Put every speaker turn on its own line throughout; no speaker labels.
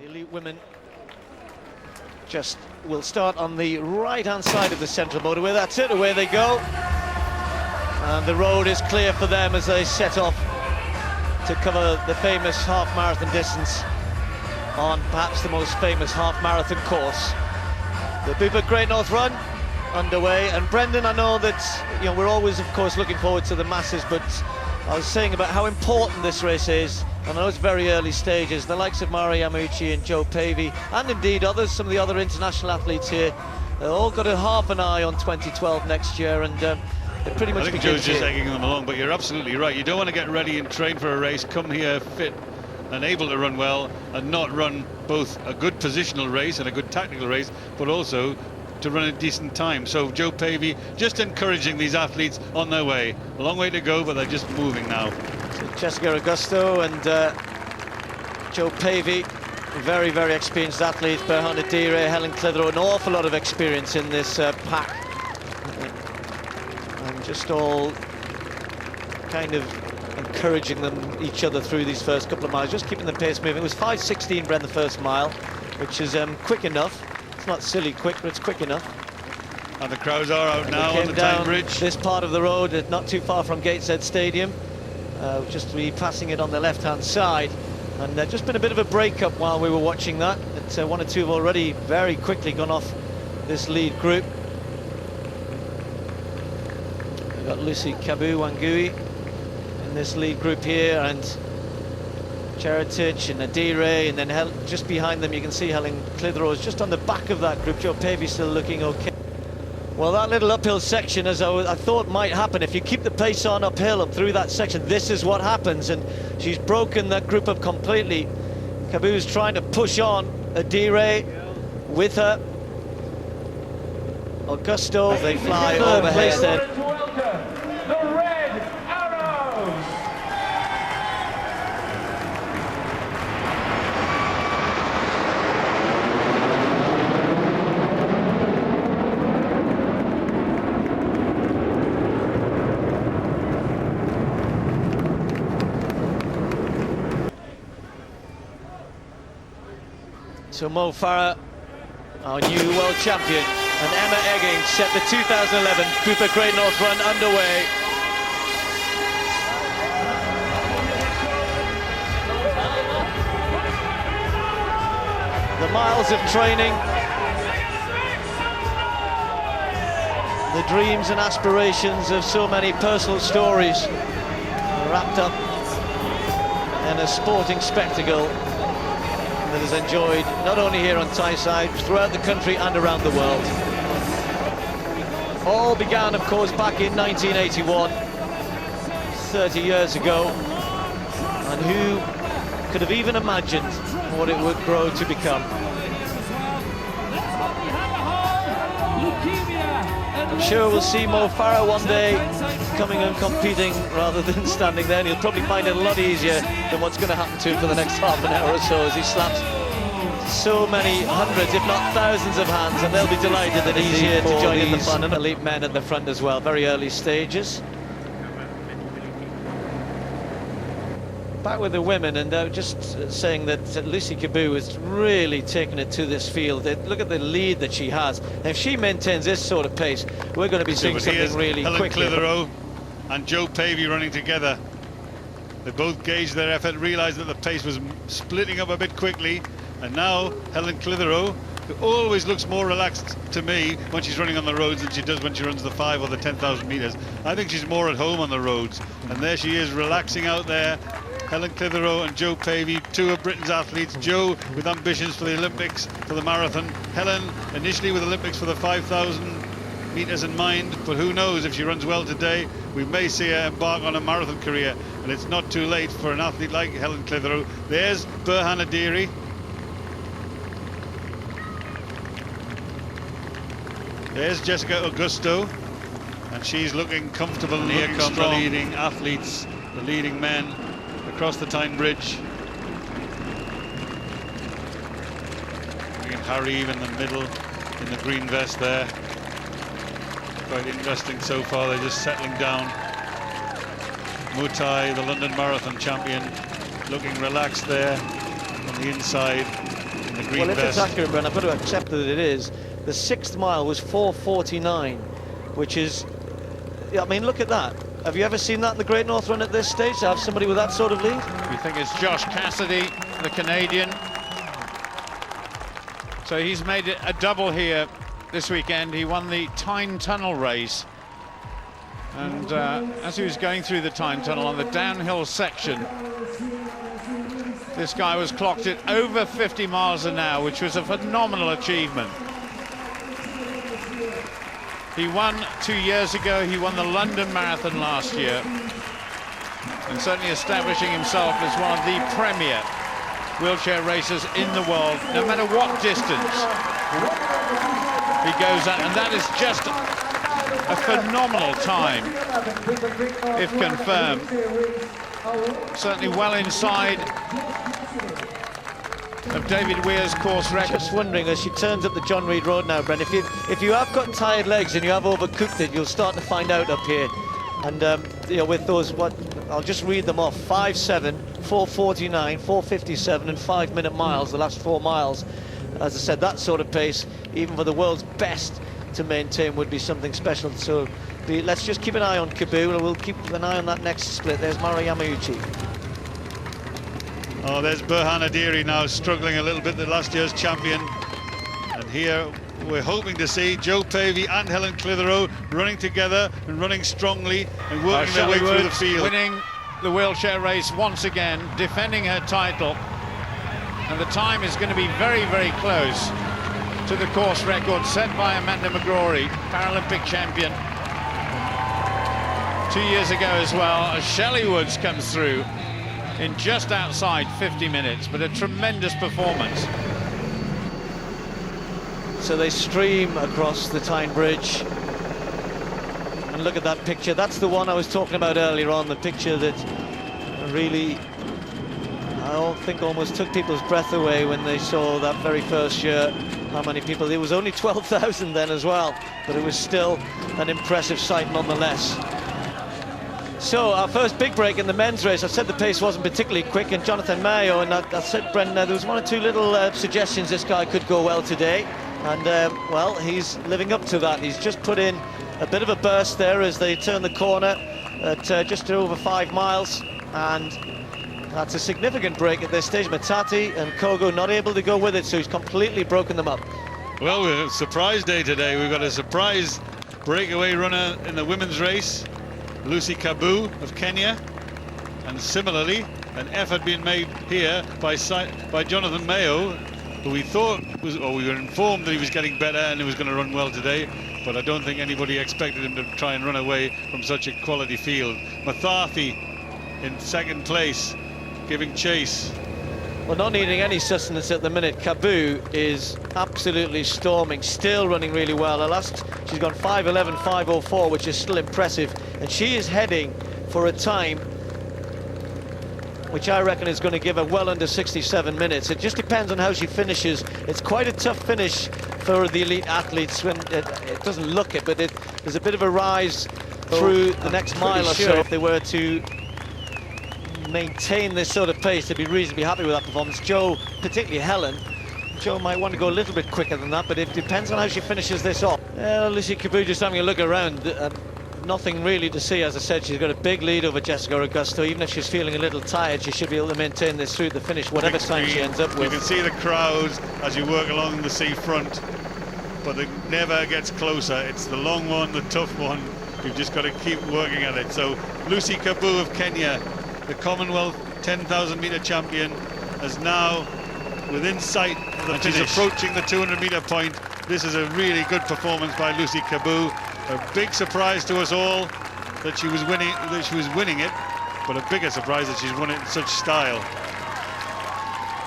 The elite women just will start on the right-hand side of the central motorway. That's it, away they go. And the road is clear for them as they set off to cover the famous half-marathon distance on perhaps the most famous half-marathon course. The Bupa Great North Run underway. And Brendan, I know that we're always, of course, looking forward to the masses, but I was saying about how important this race is, and I know it's very early stages. The likes of Mari Yamuchi and Joe Pavey, and indeed others, some of the other international athletes here, they've all got a half an eye on 2012 next year, and it pretty much begins here.
Joe's just egging them along, but you're absolutely right. You don't want to get ready and train for a race, come here fit and able to run well, and not run both a good positional race and a good tactical race, but also to run a decent time. So Joe Pavey just encouraging these athletes on their way. A long way to go, but they're just moving now.
So Jessica Augusto and Joe Pavey, very, very experienced athletes. Berhan Adire, Helen Clitheroe, an awful lot of experience in this pack. And just all kind of encouraging them, each other, through these first couple of miles, just keeping the pace moving. It was 5:16, Bren, the first mile, which is quick enough. It's not silly quick, but it's quick enough.
And the crowds are out now on the Tyne Bridge.
This part of the road, not too far from Gateshead Stadium. Just to be passing it on the left-hand side. And just been a bit of a break-up while we were watching that. One or two have already very quickly gone off this lead group. We've got Lucy Kabuu, Wangui in this lead group here, and Cheretich and Adire, and then just behind them you can see Helen Clitheroe is just on the back of that group. Joe Pavey still looking okay. Well, that little uphill section, as I thought might happen, if you keep the pace on uphill up through that section, this is what happens, and she's broken that group up completely. Kabuu's trying to push on, Adire with her. Augusto, they fly overhead. So Mo Farah, our new world champion, and Emma Egging set the 2011 Bupa Great North Run underway. The miles of training, the dreams and aspirations of so many personal stories wrapped up in a sporting spectacle that is enjoyed not only here on Tyneside, throughout the country and around the world. All began, of course, back in 1981, 30 years ago, and who could have even imagined what it would grow to become? I'm sure we'll see Mo Farah one day coming and competing rather than standing there, and he'll probably find it a lot easier than what's going to happen to him for the next half an hour or so, as he slaps so many hundreds, if not thousands of hands, and they'll be delighted that he's here to join in the fun. And elite men at the front as well, very early stages. Back with the women, and just saying that Lucy Kabuu has really taken it to this field. Look at the lead that she has. And if she maintains this sort of pace, we're going to be seeing something really
Helen
quickly.
Clitheroe and Joe Pavey running together. They both gauged their effort, realised that the pace was splitting up a bit quickly, and now Helen Clitheroe, who always looks more relaxed to me when she's running on the roads than she does when she runs the 5 or the 10,000 metres. I think she's more at home on the roads, and there she is relaxing out there. Helen Clitheroe and Joe Pavey, two of Britain's athletes. Joe with ambitions for the Olympics, for the marathon. Helen initially with Olympics for the 5,000 metres in mind, but who knows, if she runs well today, we may see her embark on a marathon career, and it's not too late for an athlete like Helen Clitheroe. There's Berhan Adire. There's Jessica Augusto, and she's looking comfortable. Here come the leading athletes, the leading men across the Tyne Bridge. Harry in the middle in the green vest there. Quite interesting so far, they're just settling down. Mutai, the London Marathon champion, looking relaxed there on the inside. in the green
Well, if
vest.
it's accurate, Bren, I've got to accept that it is. The 6th mile was 4:49, which is, I mean, look at that. Have you ever seen that in the Great North Run at this stage, to have somebody with that sort of lead?
You think it's Josh Cassidy, the Canadian. So he's made it a double here this weekend. He won the Tyne Tunnel race. And as he was going through the Tyne Tunnel on the downhill section, this guy was clocked at over 50 miles an hour, which was a phenomenal achievement. He won 2 years ago, he won the London Marathon last year, and certainly establishing himself as one of the premier wheelchair racers in the world, no matter what distance he goes at, and that is just a phenomenal time, if confirmed. Certainly well inside of David Weir's course record.
Just wondering, as she turns up the John Reed Road now, Bren, if you have got tired legs and you have overcooked it, you'll start to find out up here. And you know, with those, I'll just read them off: 5:7, 4:49, 4:57, and 5-minute miles. The last 4 miles, as I said, that sort of pace, even for the world's best to maintain, would be something special. So let's just keep an eye on Kabuu, and we'll keep an eye on that next split. There's Mara Yamauchi.
Oh, there's Burhan Adiri now struggling a little bit, the last year's champion. And here we're hoping to see Joe Pavey and Helen Clitheroe running together and running strongly and working their way through the field.
Winning the wheelchair race once again, defending her title. And the time is going to be very, very close to the course record set by Amanda McGrory, Paralympic champion 2 years ago as well, as Shelley Woods comes through in just outside 50 minutes, but a tremendous performance.
So they stream across the Tyne Bridge. And look at that picture. That's the one I was talking about earlier on, the picture that really, I think, almost took people's breath away when they saw that very first year. How many people? It was only 12,000 then as well, but it was still an impressive sight nonetheless. So our first big break in the men's race. I said the pace wasn't particularly quick, and Jonathan Maiyo, and I said, Brendan, there was 1 or 2 little suggestions this guy could go well today, and well, he's living up to that. He's just put in a bit of a burst there as they turn the corner at just over 5 miles, and that's a significant break at this stage. Mathathi and Kogo not able to go with it, so he's completely broken them up.
Well, we're a surprise day today. We've got a surprise breakaway runner in the women's race, Lucy Kabuu of Kenya, and similarly an effort being made here by Jonathan Maiyo, who we thought was, or we were informed that he was getting better and he was going to run well today, but I don't think anybody expected him to try and run away from such a quality field. Mathathi in 2nd place, giving chase.
Well, not needing any sustenance at the minute. Kabuu is absolutely storming, still running really well. She's gone 5:11, 5:04, which is still impressive, and she is heading for a time which I reckon is going to give her well under 67 minutes. It just depends on how she finishes. It's quite a tough finish for the elite athletes when it doesn't look it, but there's a bit of a rise through the next mile or so. If they were to maintain this sort of pace, they'd be reasonably happy with that performance. Joe, particularly Helen, Joe might want to go a little bit quicker than that, but it depends on how she finishes this off. Lucy Kabuu just having a look around. Nothing really to see. As I said, she's got a big lead over Jessica Augusto. Even if she's feeling a little tired, she should be able to maintain this through the finish, whatever time she ends up with.
You can see the crowds as you work along the seafront, but it never gets closer. It's the long one, the tough one. You've just got to keep working at it. So Lucy Kabuu of Kenya, the Commonwealth 10,000 metre champion, is now within sight of the finish. She's approaching the 200-metre point. This is a really good performance by Lucy Kabuu. A big surprise to us all that she was winning it, but a bigger surprise that she's won it in such style.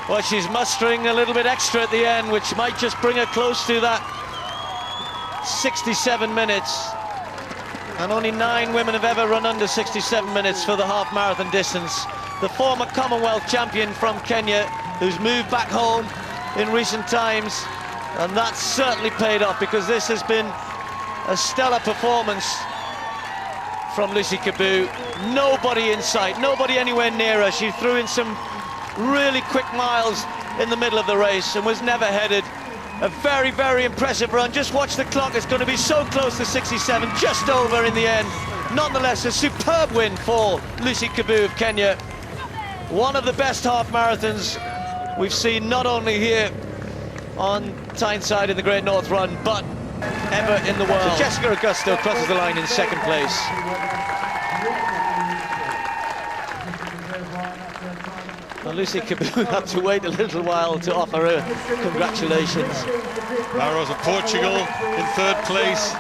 Well, she's mustering a little bit extra at the end, which might just bring her close to that 67 minutes. And only 9 women have ever run under 67 minutes for the half marathon distance. The former Commonwealth champion from Kenya, who's moved back home in recent times, and that's certainly paid off, because this has been a stellar performance from Lucy Kabuu. Nobody in sight, nobody anywhere near her. She threw in some really quick miles in the middle of the race and was never headed. A very, very impressive run. Just watch the clock. It's going to be so close to 67, just over in the end. Nonetheless, a superb win for Lucy Kabuu of Kenya. One of the best half marathons we've seen, not only here on Tyneside in the Great North Run, but ever in the world. So Jessica Augusto crosses the line in second place. Well, Lucy Kabuu had to wait a little while to offer her congratulations.
Barros of Portugal in third place,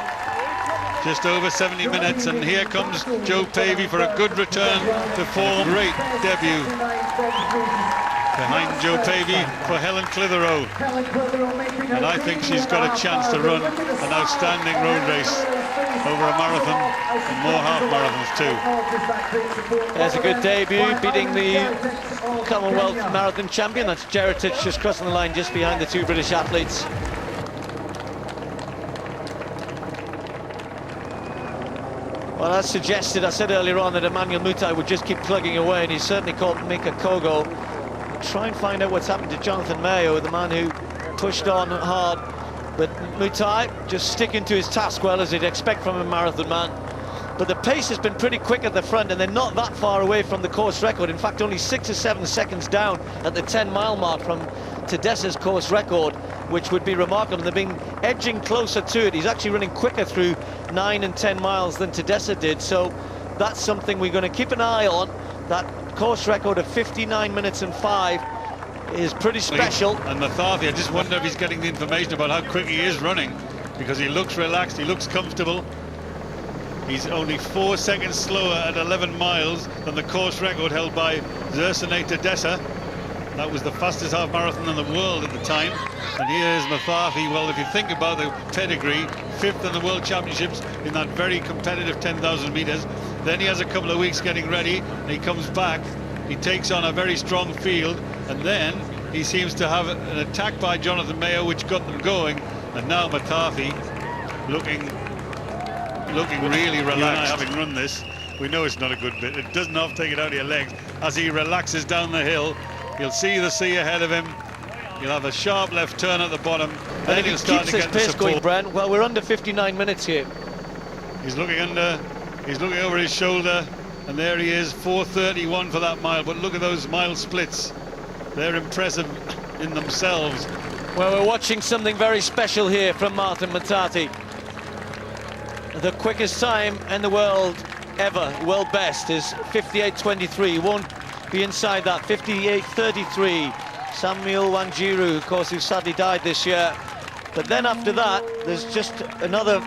just over 70 minutes, and here comes Jo Pavey for a good return to form. Great debut. Behind Jo Pavey for Helen Clitheroe, and I think she's got a chance to run an outstanding road race over a marathon and more half marathons too.
There's a good debut, beating the Commonwealth Marathon champion. That's Geratic just crossing the line just behind the two British athletes. Well, as suggested, I said earlier on that Emmanuel Mutai would just keep plugging away, and he's certainly caught Maiyo Kogo. Try and find out what's happened to Jonathan Maiyo, the man who pushed on hard. But Mutai just sticking to his task well, as you'd expect from a marathon man. But the pace has been pretty quick at the front, and they're not that far away from the course record. In fact, only 6 or 7 seconds down at the 10-mile mark from Tedessa's course record, which would be remarkable. They've been edging closer to it. He's actually running quicker through 9 and 10 miles than Tedessa did, so that's something we're going to keep an eye on. That course record of 59 minutes and 5 is pretty special.
And Mathathi, I just wonder if he's getting the information about how quick he is running, because he looks relaxed, he looks comfortable. He's only 4 seconds slower at 11 miles than the course record held by Zersene Tedessa. That was the fastest half marathon in the world at the time. And here's Mathathi. Well, if you think about the pedigree, 5th in the World Championships in that very competitive 10,000 meters. Then he has a couple of weeks getting ready, and he comes back. He takes on a very strong field, and then he seems to have an attack by Jonathan Maiyo, which got them going. And now Mathathi looking really relaxed. You and I, having run this, we know it's not a good bit. It doesn't have to take it out of your legs. As he relaxes down the hill, you'll see the sea ahead of him. You'll have a sharp left turn at the bottom. Then he'll start to get the support.
Going, Brent, well, we're under 59 minutes here.
He's looking over his shoulder, and there he is, 4:31 for that mile. But look at those mile splits. They're impressive in themselves.
Well, we're watching something very special here from Martin Mathathi. The quickest time in the world ever, world best, is 58:23. He won't be inside that. 58:33. Samuel Wanjiru, of course, who sadly died this year. But then after that, there's just another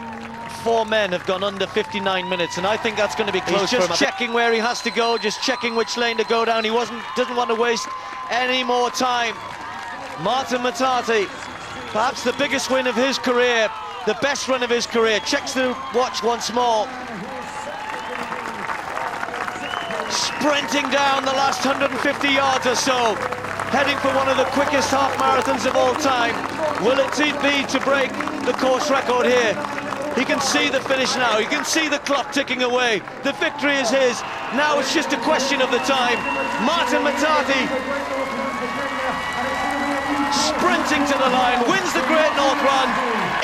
4 men have gone under 59 minutes, and I think that's going to be close for him. Just checking where he has to go, just checking which lane to go down. He doesn't want to waste any more time. Martin Mathathi, perhaps the biggest win of his career, the best run of his career. Checks the watch once more. Sprinting down the last 150 yards or so, heading for one of the quickest half marathons of all time. Will it be to break the course record here? He can see the finish now. He can see the clock ticking away. The victory is his. Now it's just a question of the time. Martin Mathathi, sprinting to the line, wins the Great North Run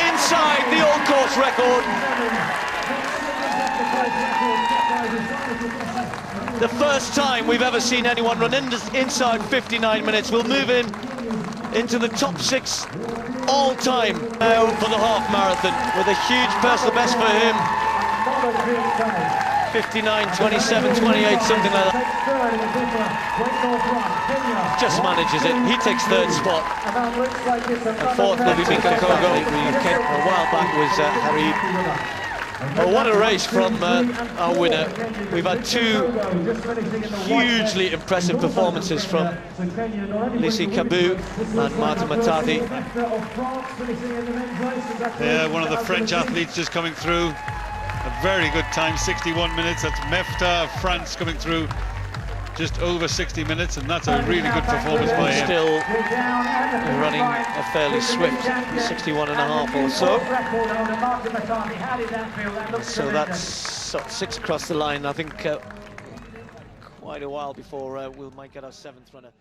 inside the old course record. The first time we've ever seen anyone run inside 59 minutes. We'll move into the top 6 all-time now for the half marathon, with a huge personal best for him. 59:27:28, something like that. Just manages it. He takes 3rd spot. And 4th will be Maiyo Kogo. A while back was Harry. Oh, what a race from our winner. We've had 2 hugely impressive performances from Lucy Kabuu and Martin Mathathi.
Yeah, one of the French athletes just coming through. A very good time, 61 minutes. That's Mefta of France coming through. Just over 60 minutes, and that's a really good performance by him.
Still running a fairly swift 61.5 or so. So that's 6 across the line. I think quite a while before we might get our 7th runner.